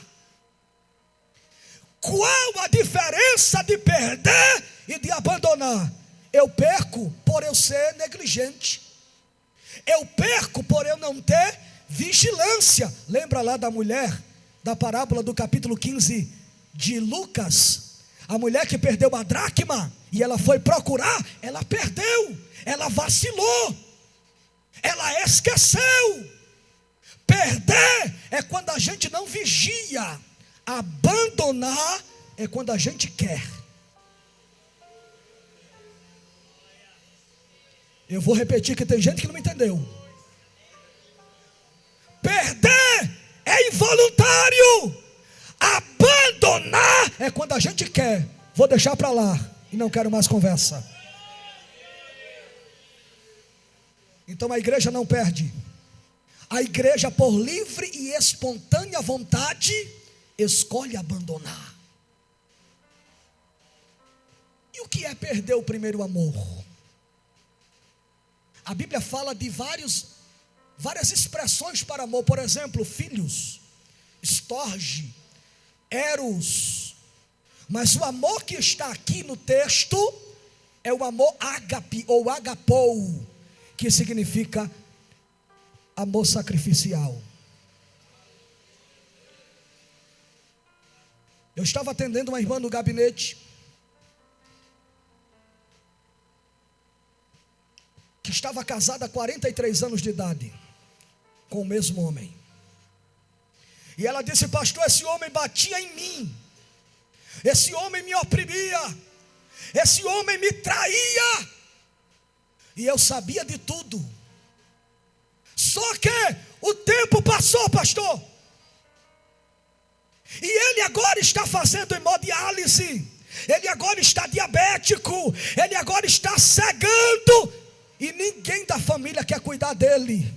Qual a diferença de perder e de abandonar? Eu perco por eu ser negligente, eu perco por eu não ter vigilância. Lembra lá da mulher, da parábola do capítulo 15 de Lucas? A mulher que perdeu a dracma e ela foi procurar, ela perdeu, ela vacilou, ela esqueceu. Perder é quando a gente não vigia, abandonar é quando a gente quer. Eu vou repetir que tem gente que não entendeu. Perder é involuntário, abandonar é quando a gente quer. Vou deixar para lá e não quero mais conversa. Então a igreja não perde. A igreja, por livre e espontânea vontade, escolhe abandonar. E o que é perder o primeiro amor? A Bíblia fala de várias expressões para amor. Por exemplo, filhos, estorge, eros. Mas o amor que está aqui no texto é o amor ágape ou agapou, que significa amor sacrificial. Eu estava atendendo uma irmã no gabinete, que estava casada há 43 anos de idade, com o mesmo homem. E ela disse: pastor, esse homem batia em mim, esse homem me oprimia, esse homem me traía, e eu sabia de tudo. Só que o tempo passou, pastor, e ele agora está fazendo hemodiálise, ele agora está diabético, ele agora está cegando, e ninguém da família quer cuidar dele.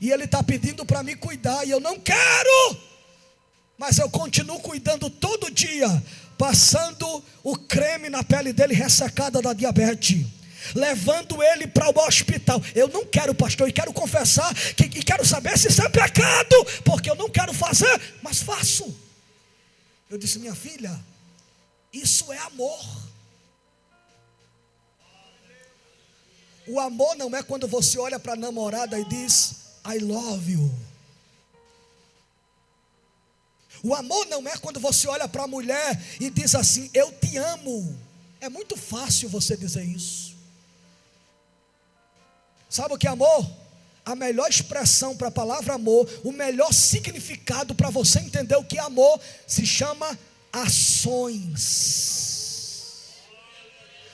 E ele está pedindo para me cuidar, e eu não quero, mas eu continuo cuidando todo dia, passando o creme na pele dele ressecada da diabetes, levando ele para o hospital. Eu não quero, pastor, e quero confessar e quero saber se isso é pecado, porque eu não quero fazer, mas faço. Eu disse: minha filha, isso é amor. O amor não é quando você olha para a namorada e diz I love you. O amor não é quando você olha para a mulher e diz assim, eu te amo. É muito fácil você dizer isso. Sabe o que é amor? A melhor expressão para a palavra amor, o melhor significado para você entender o que é amor, se chama ações.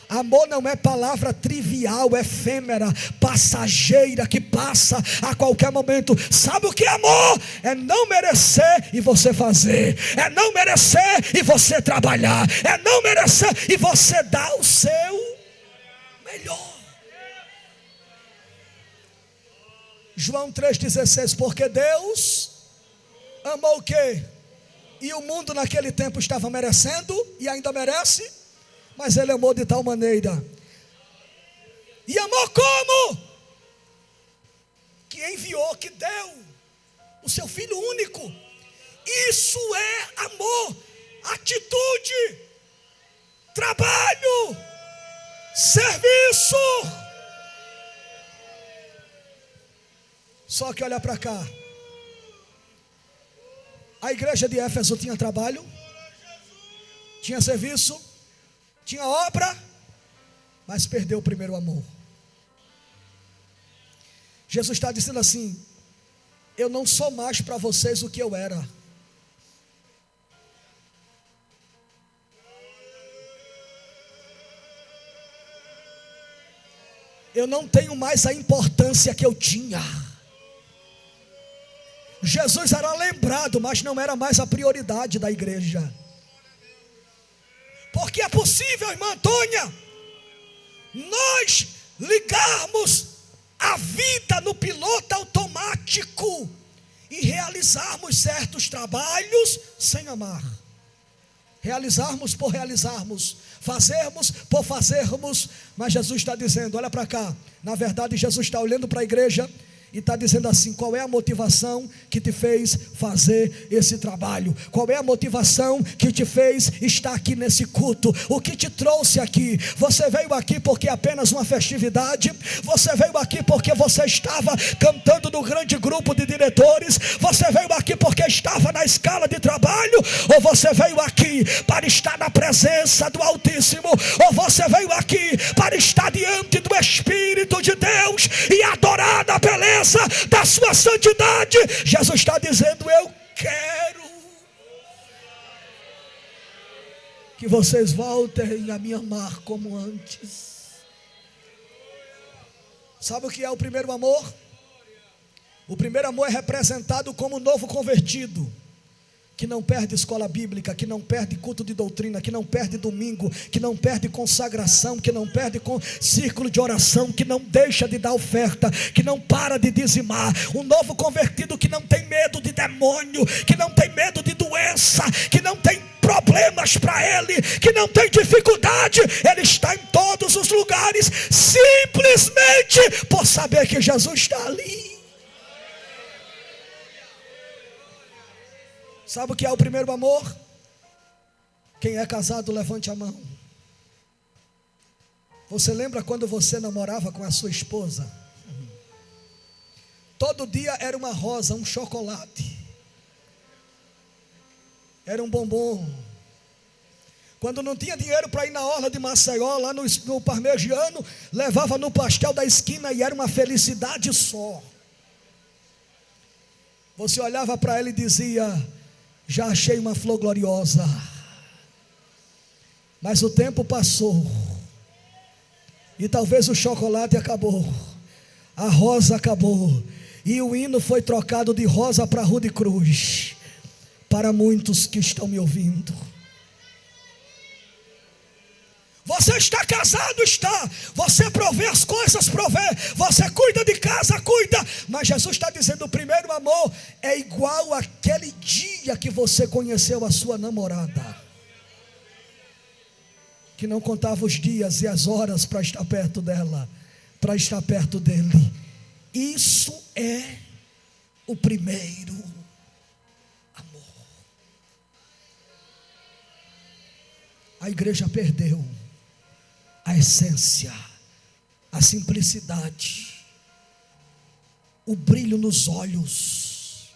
Amor não é palavra trivial, efêmera, passageira, que passa a qualquer momento. Sabe o que é amor? É não merecer e você fazer, é não merecer e você trabalhar, é não merecer e você dar o seu melhor. João 3,16, porque Deus amou o quê? E o mundo naquele tempo estava merecendo e ainda merece, mas Ele amou de tal maneira. E amou como? Que enviou, que deu o seu Filho único. Isso é amor, atitude, trabalho, serviço. Só que olha para cá. A igreja de Éfeso tinha trabalho, tinha serviço, tinha obra, mas perdeu o primeiro amor. Jesus está dizendo assim: eu não sou mais para vocês o que eu era. Eu não tenho mais a importância que eu tinha. Jesus era lembrado, mas não era mais a prioridade da igreja. Porque é possível, irmã Antônia, nós ligarmos a vida no piloto automático e realizarmos certos trabalhos sem amar. Realizarmos por realizarmos, fazermos por fazermos. Mas Jesus está dizendo, olha para cá. Na verdade Jesus está olhando para a igreja e está dizendo assim: qual é a motivação que te fez fazer esse trabalho? Qual é a motivação que te fez estar aqui nesse culto? O que te trouxe aqui? Você veio aqui porque é apenas uma festividade? Você veio aqui porque você estava cantando no grande grupo de diretores? Você veio aqui porque estava na escala de trabalho? Ou você veio aqui para estar na presença do Altíssimo? Ou você veio aqui para estar diante do Espírito de Deus e adorar na beleza da sua santidade? Jesus está dizendo: eu quero que vocês voltem a me amar como antes. Sabe o que é o primeiro amor? O primeiro amor é representado como novo convertido, que não perde escola bíblica, que não perde culto de doutrina, que não perde domingo, que não perde consagração, que não perde círculo de oração, que não deixa de dar oferta, que não para de dizimar. Um novo convertido que não tem medo de demônio, que não tem medo de doença, que não tem problemas para ele, que não tem dificuldade. Ele está em todos os lugares, simplesmente por saber que Jesus está ali. Sabe o que é o primeiro amor? Quem é casado, levante a mão. Você lembra quando você namorava com a sua esposa? Todo dia era uma rosa, um chocolate, era um bombom. Quando não tinha dinheiro para ir na orla de Maceió, lá no Parmegiano, levava no pastel da esquina e era uma felicidade só. Você olhava para ela e dizia: já achei uma flor gloriosa. Mas o tempo passou e talvez o chocolate acabou, a rosa acabou, e o hino foi trocado de rosa para Rude Cruz. Para muitos que estão me ouvindo, você está casado? Está. Você provê as coisas? Provê. Você cuida de casa? Cuida. Mas Jesus está dizendo: o primeiro amor é igual àquele dia que você conheceu a sua namorada, que não contava os dias e as horas para estar perto dela, para estar perto dele. Isso é o primeiro amor. A igreja perdeu a essência, a simplicidade, o brilho nos olhos.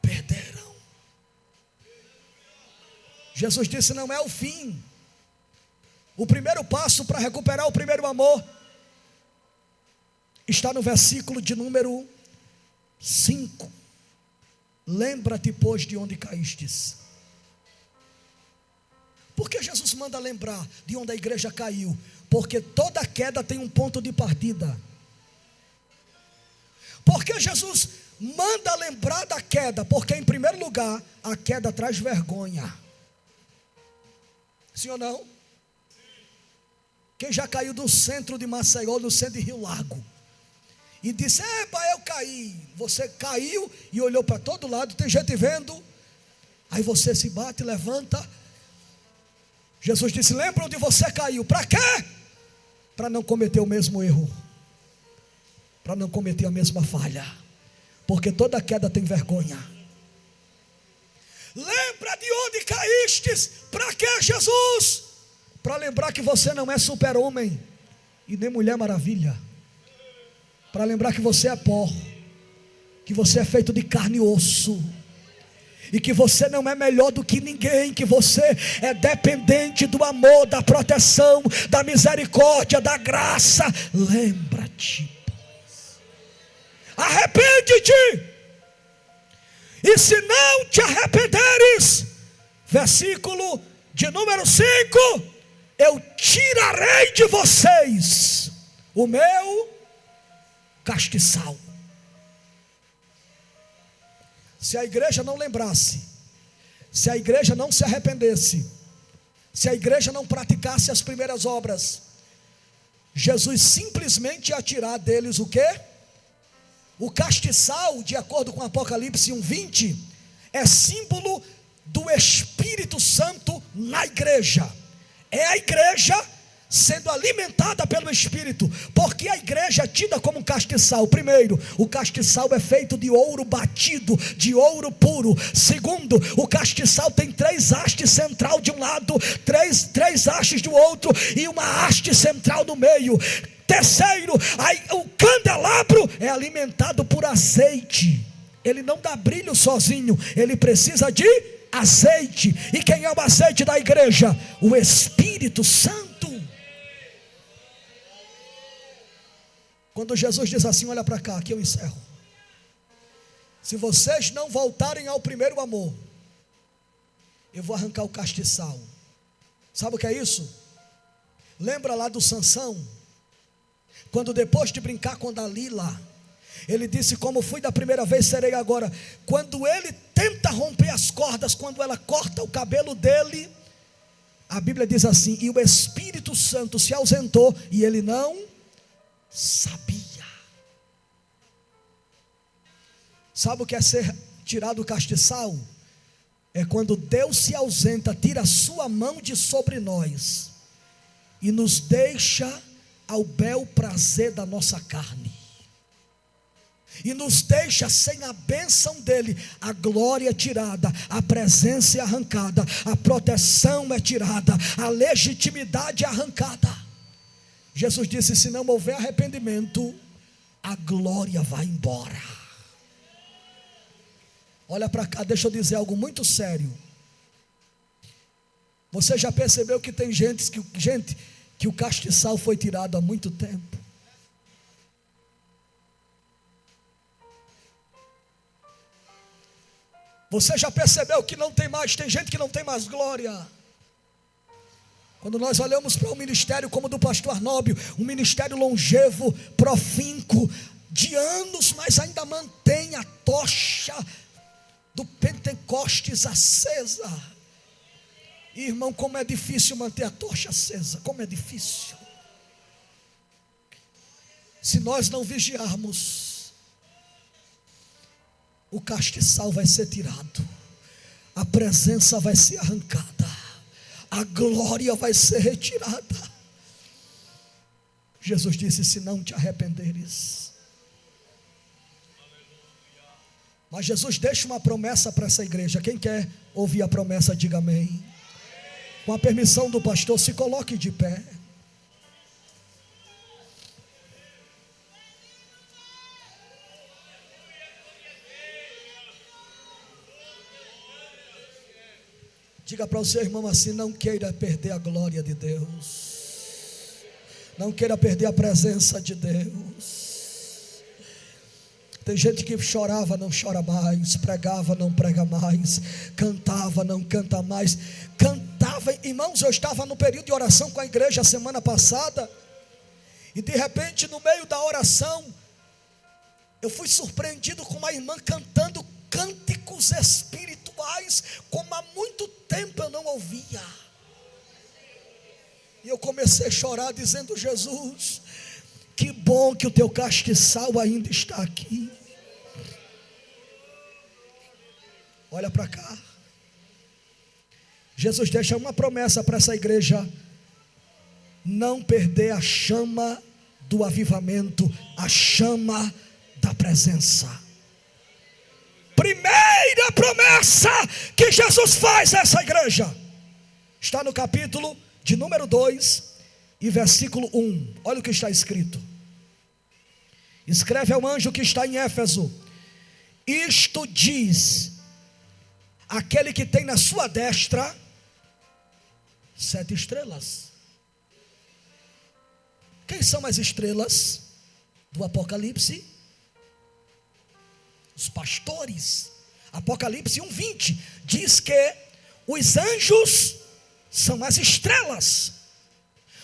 Perderam. Jesus disse: não é o fim. O primeiro passo para recuperar o primeiro amor está no versículo de número 5. Lembra-te, pois, de onde caístes. Por que Jesus manda lembrar de onde a igreja caiu? Porque toda queda tem um ponto de partida. Por que Jesus manda lembrar da queda? Porque, em primeiro lugar, a queda traz vergonha. Sim ou não? Quem já caiu do centro de Maceió, no centro de Rio Largo, e disse: epa, eu caí. Você caiu e olhou para todo lado, tem gente vendo. Aí você se bate, levanta. Jesus disse: lembra onde você caiu. Para quê? Para não cometer o mesmo erro, para não cometer a mesma falha, porque toda queda tem vergonha. Lembra de onde caístes. Para quê, Jesus? Para lembrar que você não é super-homem e nem Mulher Maravilha. Para lembrar que você é pó, que você é feito de carne e osso, e que você não é melhor do que ninguém, que você é dependente do amor, da proteção, da misericórdia, da graça. Lembra-te, pois. Arrepende-te. E se não te arrependeres, versículo de número 5, eu tirarei de vocês o meu castiçal. Se a igreja não lembrasse, se a igreja não se arrependesse, se a igreja não praticasse as primeiras obras, Jesus simplesmente ia tirar deles o quê? O castiçal, de acordo com Apocalipse 1:20, é símbolo do Espírito Santo na igreja. É a igreja sendo alimentada pelo Espírito. Porque a igreja é tida como um castiçal. Primeiro, o castiçal é feito de ouro batido, de ouro puro. Segundo, o castiçal tem 3 hastes central de um lado, três hastes do outro, e uma haste central no meio. Terceiro, o candelabro é alimentado por azeite. Ele não dá brilho sozinho, ele precisa de azeite. E quem é o azeite da igreja? O Espírito Santo. Quando Jesus diz assim, olha para cá, aqui eu encerro. Se vocês não voltarem ao primeiro amor, eu vou arrancar o castiçal. Sabe o que é isso? Lembra lá do Sansão? Quando depois de brincar com Dalila, ele disse: como fui da primeira vez, serei agora. Quando ele tenta romper as cordas, quando ela corta o cabelo dele, a Bíblia diz assim: e o Espírito Santo se ausentou e ele não sabia. Sabe o que é ser tirado do castiçal? É quando Deus se ausenta, tira a sua mão de sobre nós e nos deixa ao bel prazer da nossa carne, e nos deixa sem a bênção dele. A glória é tirada, a presença é arrancada, a proteção é tirada, a legitimidade é arrancada. Jesus disse: se não houver arrependimento, a glória vai embora. Olha para cá, deixa eu dizer algo muito sério. Você já percebeu que tem gente que o castiçal foi tirado há muito tempo? Você já percebeu que não tem mais, tem gente que não tem mais glória? Quando nós olhamos para um ministério como o do pastor Arnóbio, um ministério longevo, profínco, de anos, mas ainda mantém a tocha do Pentecostes acesa. Irmão, como é difícil manter a tocha acesa, como é difícil. Se nós não vigiarmos, o castiçal vai ser tirado, a presença vai ser arrancada, a glória vai ser retirada. Jesus disse: se não te arrependeres. Mas Jesus deixa uma promessa para essa igreja. Quem quer ouvir a promessa, diga amém. Com a permissão do pastor, se coloque de pé. Diga para o seu irmão assim: não queira perder a glória de Deus, não queira perder a presença de Deus. Tem gente que chorava, não chora mais, pregava, não prega mais, cantava, não canta mais, cantava eu estava no período de oração com a igreja a semana passada, e de repente no meio da oração, eu fui surpreendido com uma irmã cantando cânticos espirituais, como há muito tempo eu não ouvia. E eu comecei a chorar dizendo: Jesus, que bom que o teu castiçal ainda está aqui. Olha para cá. Jesus deixa uma promessa para essa igreja: não perder a chama do avivamento, a chama da presença. Primeira promessa que Jesus faz a essa igreja está no capítulo de número 2 e versículo 1. Olha o que está escrito. Escreve ao anjo que está em Éfeso: isto diz aquele que tem na sua destra 7 estrelas. Quem são as estrelas do Apocalipse? Os pastores. Apocalipse 1:20 diz que os anjos são as estrelas.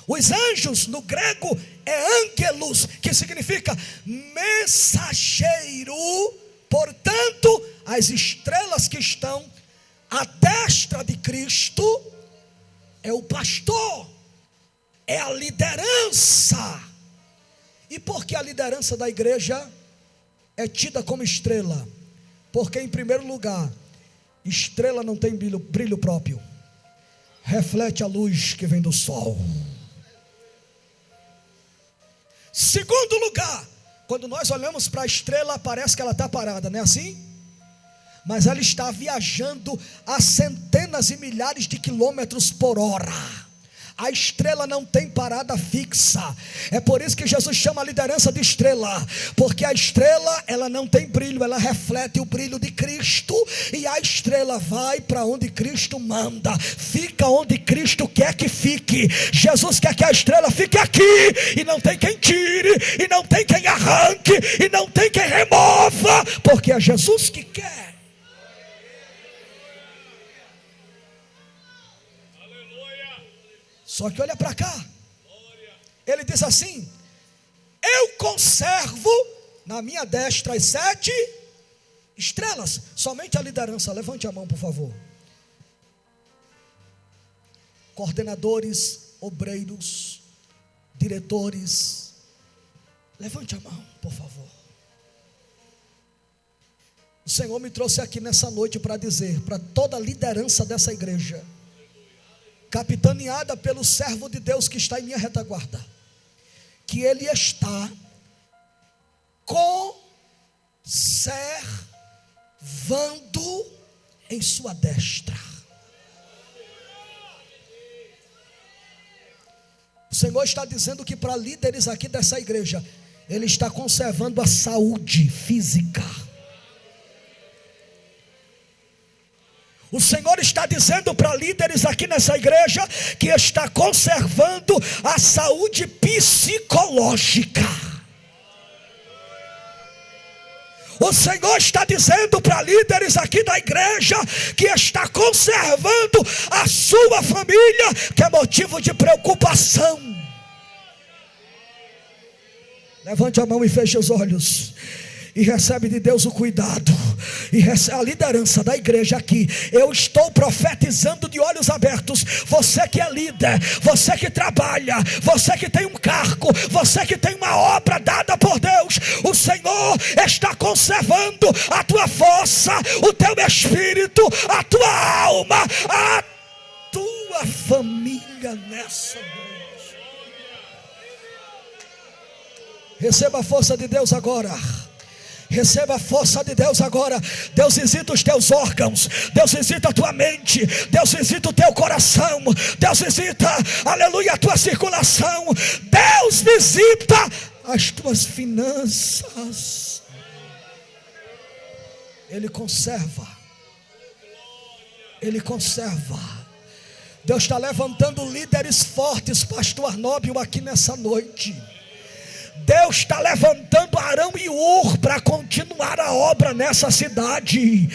Os anjos no grego é ângelos, que significa mensageiro. Portanto, as estrelas que estão à destra de Cristo é o pastor, é a liderança. E por que a liderança da igreja é tida como estrela? Porque, em primeiro lugar, estrela não tem brilho próprio, reflete a luz que vem do sol. Segundo lugar, quando nós olhamos para a estrela, parece que ela está parada, não é assim? Mas ela está viajando a centenas e milhares de quilômetros por hora. A estrela não tem parada fixa. É por isso que Jesus chama a liderança de estrela, porque a estrela, ela não tem brilho, ela reflete o brilho de Cristo. E a estrela vai para onde Cristo manda, fica onde Cristo quer que fique. Jesus quer que a estrela fique aqui, e não tem quem tire, e não tem quem arranque, e não tem quem remova, porque é Jesus que quer. Só que olha para cá, ele diz assim: eu conservo na minha destra as 7 estrelas. Somente a liderança, levante a mão por favor. Coordenadores, obreiros, diretores, levante a mão por favor. O Senhor me trouxe aqui nessa noite para dizer para toda a liderança dessa igreja, capitaneada pelo servo de Deus que está em minha retaguarda, que ele está conservando em sua destra. O Senhor está dizendo que para líderes aqui dessa igreja, ele está conservando a saúde física. O Senhor está dizendo para líderes aqui nessa igreja que está conservando a saúde psicológica. O Senhor está dizendo para líderes aqui da igreja que está conservando a sua família, que é motivo de preocupação. Levante a mão e feche os olhos. E recebe de Deus o cuidado, e recebe a liderança da igreja aqui. Eu estou profetizando de olhos abertos. Você que é líder, você que trabalha, você que tem um cargo, você que tem uma obra dada por Deus, o Senhor está conservando a tua força, o teu espírito, a tua alma, a tua família nessa noite. Receba a força de Deus agora. Receba a força de Deus agora. Deus visita os teus órgãos, Deus visita a tua mente, Deus visita o teu coração, Deus visita, aleluia, a tua circulação, Deus visita as tuas finanças. Ele conserva. Ele conserva. Deus está levantando líderes fortes, pastor Arnóbio, aqui nessa noite. Deus está levantando Arão e Ur para continuar a obra nessa cidade.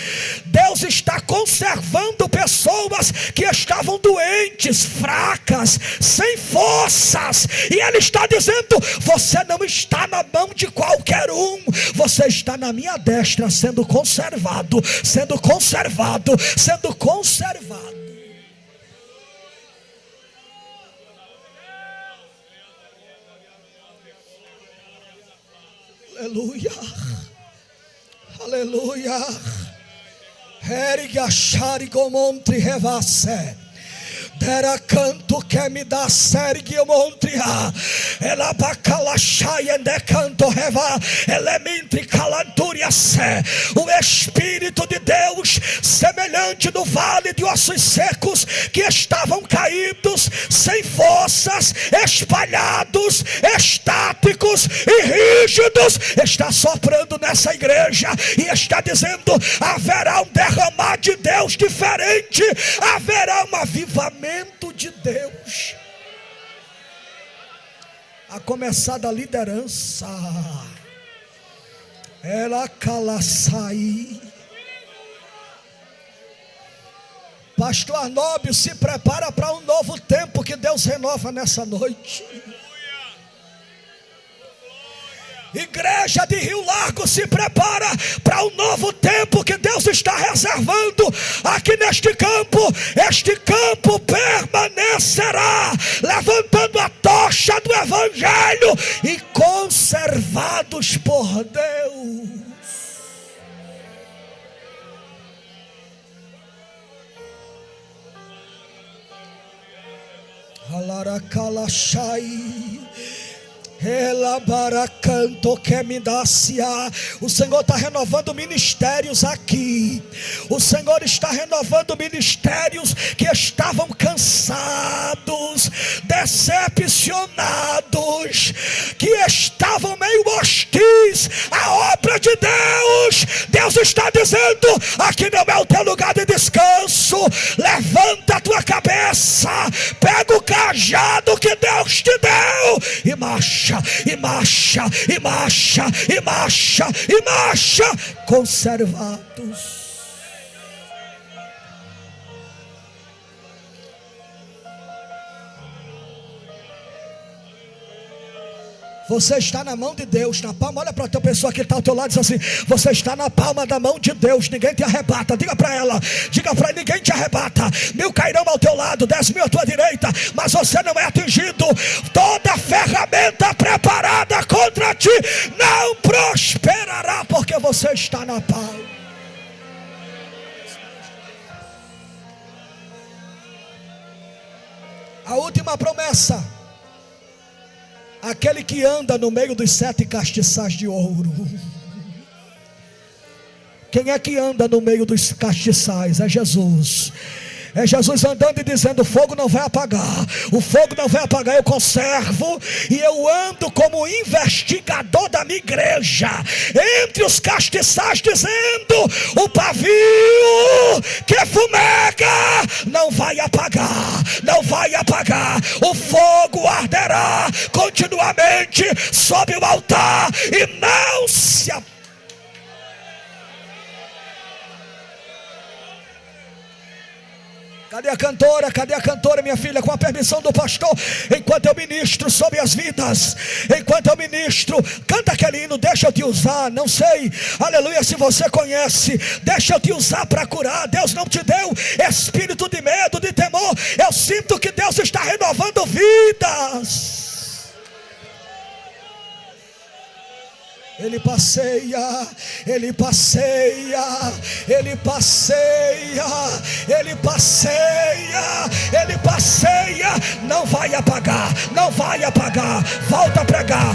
Deus está conservando pessoas que estavam doentes, fracas, sem forças. E Ele está dizendo: você não está na mão de qualquer um, você está na minha destra, sendo conservado, sendo conservado, sendo conservado. Aleluia, aleluia. Eriga Sharigomontri Revasse. Dera canto que me dá sergue montria. Ela bacala chaia de canto reva. Elementri calanturia se. O Espírito de Deus, semelhante no vale de ossos secos, que estavam caídos, sem forças, espalhados, estáticos e rígidos, está soprando nessa igreja e está dizendo: haverá um derramar de Deus diferente, haverá um avivamento de Deus, a começar da liderança. Ela calaçai. Pastor Arnóbio, se prepara para um novo tempo que Deus renova nessa noite. Igreja de Rio Largo, se prepara para um novo tempo que Deus está reservando aqui neste campo. Este campo permanecerá, levantando a tocha do Evangelho e conservados por Deus. Alaracalachai. Ela baracanto que me dá-se-á. O Senhor está renovando ministérios aqui. O Senhor está renovando ministérios que estavam cansados, decepcionados, que estavam meio hostis à obra de Deus. Deus está dizendo: aqui não é o teu lugar de descanso. Levanta a tua cabeça, pega o cajado que Deus te deu e marcha. E marcha, e marcha, e marcha, e marcha, conservados. Você está na mão de Deus, na palma. Olha para a tua pessoa que está ao teu lado e diz assim: você está na palma da mão de Deus, ninguém te arrebata. Diga para ela, ninguém te arrebata. 1000 cairão ao teu lado, 10.000 à tua direita, mas você não é atingido. Toda ferramenta preparada contra ti não prosperará, porque você está na palma. A última promessa: aquele que anda no meio dos 7 castiçais de ouro. Quem é que anda no meio dos castiçais? É Jesus. É Jesus andando e dizendo: o fogo não vai apagar, o fogo não vai apagar. Eu conservo e eu ando como investigador da minha igreja, entre os castiçais, dizendo: o pavio que fumega não vai apagar, não vai apagar. O fogo arderá continuamente sob o altar e não se apaga. Cadê a cantora? Cadê a cantora, minha filha? Com a permissão do pastor, enquanto eu ministro sobre as vidas, enquanto eu ministro, canta aquele hino: deixa eu te usar. Não sei, aleluia, se você conhece. Deixa eu te usar para curar. Deus não te deu espírito de medo, de temor. Eu sinto que Deus está renovando vidas. Ele passeia, ele passeia, ele passeia, ele passeia, ele passeia. Não vai apagar, não vai apagar. Volta a pregar,